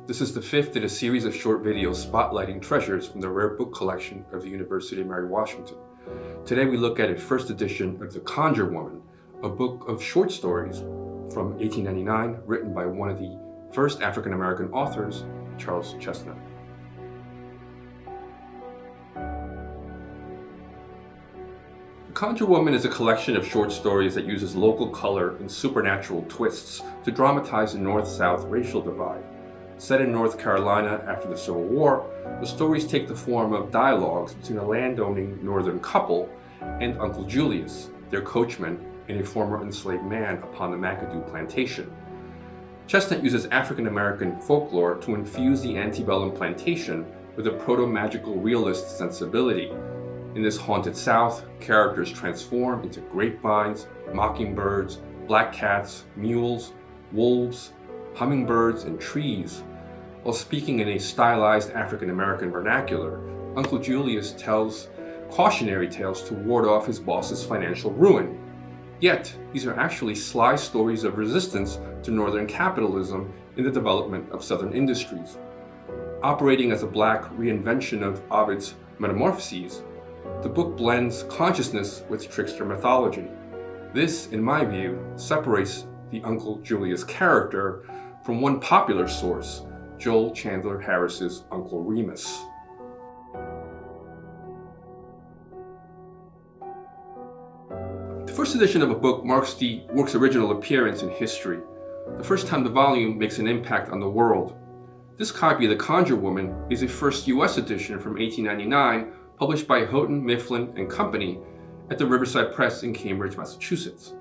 This is the fifth in a series of short videos spotlighting treasures from the rare book collection of the University of Mary Washington. Today we look at a first edition of The Conjure Woman, a book of short stories from 1899 written by one of the first African American authors, Charles Chesnutt. The Conjure Woman is a collection of short stories that uses local color and supernatural twists to dramatize the North-South racial divide. Set in North Carolina after the Civil War, the stories take the form of dialogues between a landowning northern couple and Uncle Julius, their coachman and a former enslaved man upon the McAdoo plantation. Chesnutt uses African American folklore to infuse the antebellum plantation with a proto-magical realist sensibility. In this haunted South, characters transform into grapevines, mockingbirds, black cats, mules, wolves, hummingbirds, and trees. While speaking in a stylized African American vernacular, Uncle Julius tells cautionary tales to ward off his boss's financial ruin. Yet, these are actually sly stories of resistance to Northern capitalism in the development of Southern industries. Operating as a black reinvention of Ovid's Metamorphoses, the book blends consciousness with trickster mythology. This, in my view, separates the Uncle Julius character from one popular source, Joel Chandler Harris's Uncle Remus. The first edition of a book marks the work's original appearance in history, the first time the volume makes an impact on the world. This copy of The Conjure Woman is a first U.S. edition from 1899, published by Houghton, Mifflin and Company at the Riverside Press in Cambridge, Massachusetts.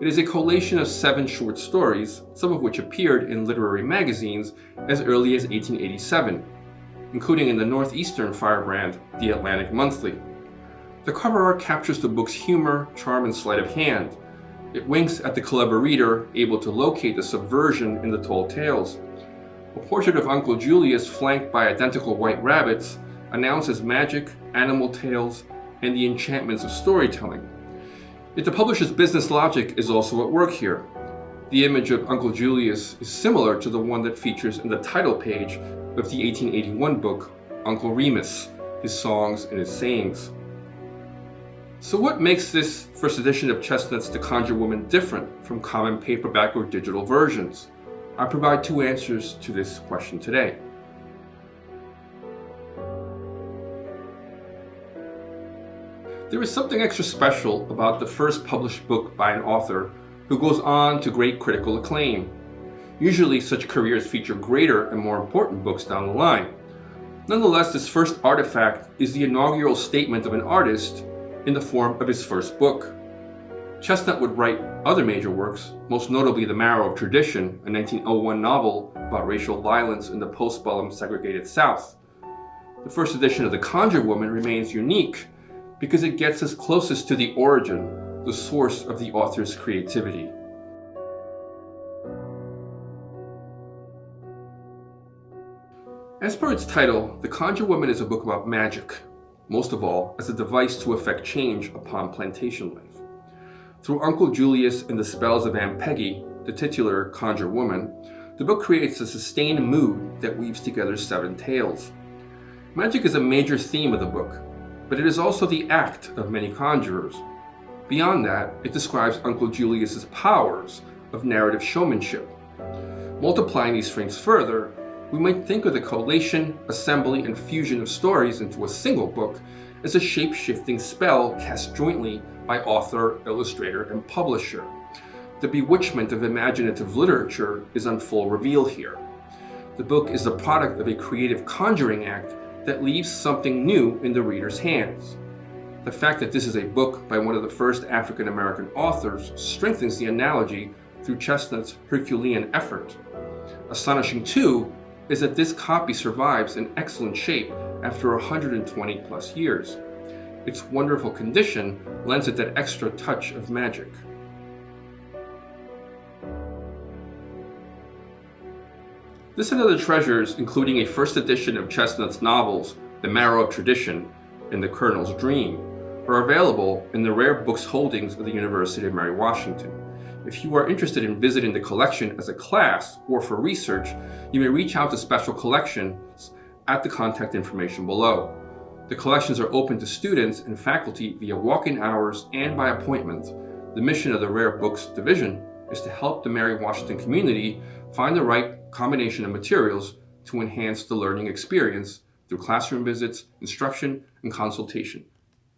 It is a collation of 7 short stories, some of which appeared in literary magazines as early as 1887, including in the Northeastern firebrand, The Atlantic Monthly. The cover art captures the book's humor, charm, and sleight of hand. It winks at the clever reader, able to locate the subversion in the tall tales. A portrait of Uncle Julius flanked by identical white rabbits announces magic, animal tales, and the enchantments of storytelling. Yet the publisher's business logic is also at work here. The image of Uncle Julius is similar to the one that features in the title page of the 1881 book, Uncle Remus, His Songs and His Sayings. So what makes this first edition of Chesnutt's The Conjure Woman different from common paperback or digital versions? I provide 2 answers to this question today. There is something extra special about the first published book by an author who goes on to great critical acclaim. Usually such careers feature greater and more important books down the line. Nonetheless, this first artifact is the inaugural statement of an artist in the form of his first book. Chesnutt would write other major works, most notably The Marrow of Tradition, a 1901 novel about racial violence in the post-bellum segregated South. The first edition of The Conjure Woman remains unique because it gets us closest to the origin, the source of the author's creativity. As per its title, The Conjure Woman is a book about magic, most of all as a device to effect change upon plantation life. Through Uncle Julius and the spells of Aunt Peggy, the titular Conjure Woman, the book creates a sustained mood that weaves together 7 tales. Magic is a major theme of the book, but it is also the act of many conjurers. Beyond that, it describes Uncle Julius's powers of narrative showmanship. Multiplying these strengths further, we might think of the collation, assembly, and fusion of stories into a single book as a shape-shifting spell cast jointly by author, illustrator, and publisher. The bewitchment of imaginative literature is on full reveal here. The book is the product of a creative conjuring act that leaves something new in the reader's hands. The fact that this is a book by one of the first African American authors strengthens the analogy through Chesnutt's Herculean effort. Astonishing, too, is that this copy survives in excellent shape after 120 plus years. Its wonderful condition lends it that extra touch of magic. This and other treasures, including a first edition of Chesnutt's novels, The Marrow of Tradition and The Colonel's Dream, are available in the rare books holdings of the University of Mary Washington. If you are interested in visiting the collection as a class or for research, you may reach out to Special Collections at the contact information below. The collections are open to students and faculty via walk-in hours and by appointment. The mission of the Rare Books Division is to help the Mary Washington community find the right combination of materials to enhance the learning experience through classroom visits, instruction, and consultation.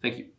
Thank you.